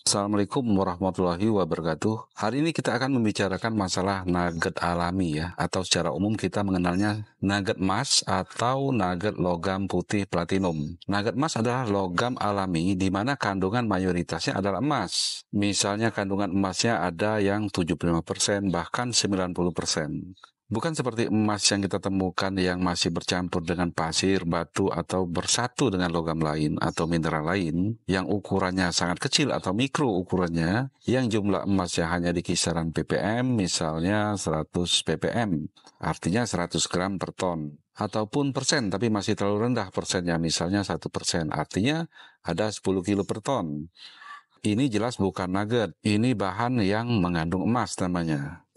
Assalamualaikum warahmatullahi wabarakatuh. Hari ini kita akan membicarakan masalah nugget alami ya, atau secara umum kita mengenalnya nugget emas atau nugget logam putih platinum. Nugget emas adalah logam alami di mana kandungan mayoritasnya adalah emas. Misalnya kandungan emasnya ada yang 75% bahkan 90%. Bukan seperti emas yang kita temukan yang masih bercampur dengan pasir, batu, atau bersatu dengan logam lain atau mineral lain yang ukurannya sangat kecil atau mikro ukurannya, yang jumlah emasnya hanya di kisaran ppm, misalnya 100 ppm, artinya 100 gram per ton. Ataupun persen, tapi masih terlalu rendah persennya, misalnya 1%, artinya ada 10 kilo per ton. Ini jelas bukan nugget, ini bahan yang mengandung emas namanya.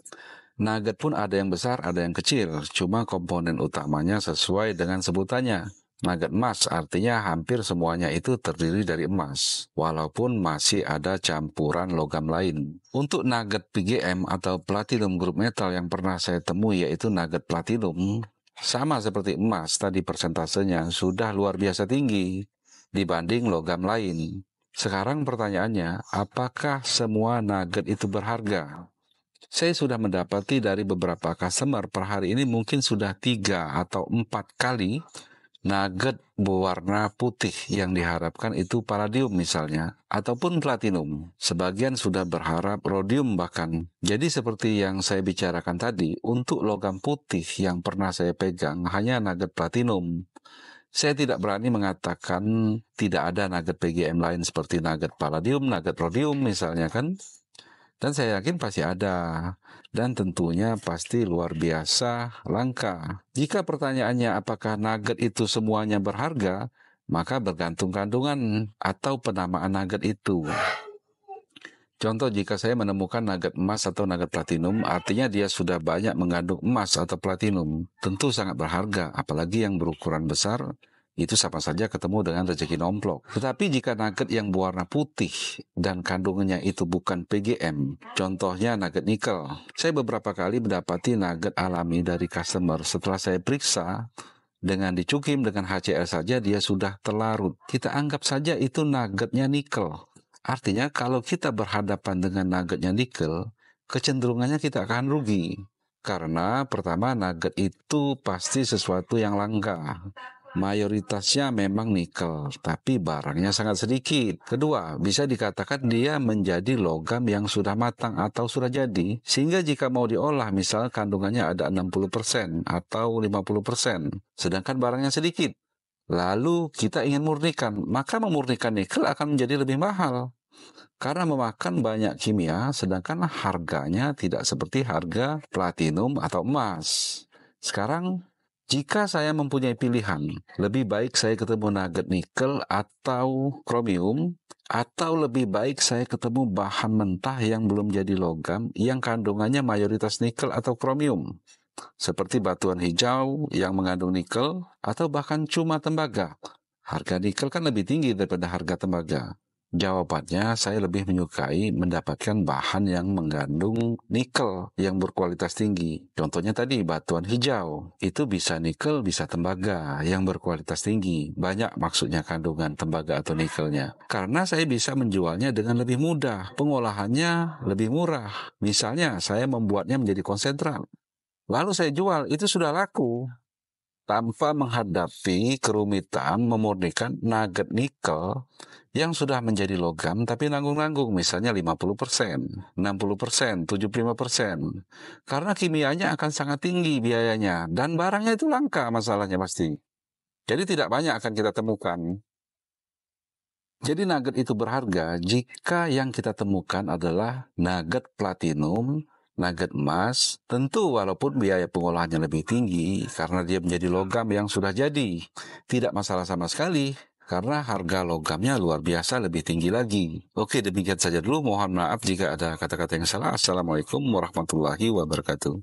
Nugget pun ada yang besar, ada yang kecil. Cuma komponen utamanya sesuai dengan sebutannya. Nugget emas artinya hampir semuanya itu terdiri dari emas. Walaupun masih ada campuran logam lain. Untuk nugget PGM atau platinum group metal yang pernah saya temui yaitu nugget platinum. Sama seperti emas, tadi persentasenya sudah luar biasa tinggi dibanding logam lain. Sekarang pertanyaannya, apakah semua nugget itu berharga? Saya sudah mendapati dari beberapa customer per hari ini mungkin sudah 3 atau 4 kali nugget berwarna putih yang diharapkan itu palladium misalnya, ataupun platinum. Sebagian sudah berharap rhodium bahkan. Jadi seperti yang saya bicarakan tadi, untuk logam putih yang pernah saya pegang hanya nugget platinum. Saya tidak berani mengatakan tidak ada nugget PGM lain seperti nugget palladium, nugget rhodium misalnya kan. Dan saya yakin pasti ada. Dan tentunya pasti luar biasa langka. Jika pertanyaannya apakah nugget itu semuanya berharga, maka bergantung kandungan atau penamaan nugget itu. Contoh, jika saya menemukan nugget emas atau nugget platinum, artinya dia sudah banyak mengandung emas atau platinum. Tentu sangat berharga, apalagi yang berukuran besar, itu sama saja ketemu dengan rezeki nomplok. Tetapi jika nugget yang berwarna putih dan kandungannya itu bukan PGM, contohnya nugget nikel. Saya beberapa kali mendapati nugget alami dari customer setelah saya periksa, dengan dicukim dengan HCl saja dia sudah terlarut. Kita anggap saja itu nuggetnya nikel. Artinya kalau kita berhadapan dengan nuggetnya nikel, kecenderungannya kita akan rugi. Karena pertama nugget itu pasti sesuatu yang langka. Mayoritasnya memang nikel, tapi barangnya sangat sedikit. Kedua, bisa dikatakan dia menjadi logam yang sudah matang atau sudah jadi, sehingga jika mau diolah, misal kandungannya ada 60% atau 50%, sedangkan barangnya sedikit. Lalu kita ingin murnikan, maka memurnikan nikel akan menjadi lebih mahal. Karena memakan banyak kimia, sedangkan harganya tidak seperti harga platinum atau emas. Sekarang, jika saya mempunyai pilihan, lebih baik saya ketemu nugget nikel atau kromium, atau lebih baik saya ketemu bahan mentah yang belum jadi logam, yang kandungannya mayoritas nikel atau kromium, seperti batuan hijau yang mengandung nikel, atau bahkan cuma tembaga. Harga nikel kan lebih tinggi daripada harga tembaga. Jawabannya, saya lebih menyukai mendapatkan bahan yang mengandung nikel yang berkualitas tinggi. Contohnya tadi, batuan hijau. Itu bisa nikel, bisa tembaga yang berkualitas tinggi. Banyak maksudnya kandungan tembaga atau nikelnya. Karena saya bisa menjualnya dengan lebih mudah. Pengolahannya lebih murah. Misalnya, saya membuatnya menjadi konsentrat. Lalu saya jual, itu sudah laku. Tanpa menghadapi kerumitan memurnikan nugget nikel yang sudah menjadi logam tapi nanggung-nanggung, misalnya 50%, 60%, 75%. Karena kimianya akan sangat tinggi biayanya dan barangnya itu langka masalahnya pasti. Jadi tidak banyak akan kita temukan. Jadi nugget itu berharga jika yang kita temukan adalah nugget platinum, nugget emas. Tentu walaupun biaya pengolahannya lebih tinggi karena dia menjadi logam yang sudah jadi. Tidak masalah sama sekali karena harga logamnya luar biasa lebih tinggi lagi. Oke, demikian saja dulu. Mohon maaf jika ada kata-kata yang salah. Assalamualaikum warahmatullahi wabarakatuh.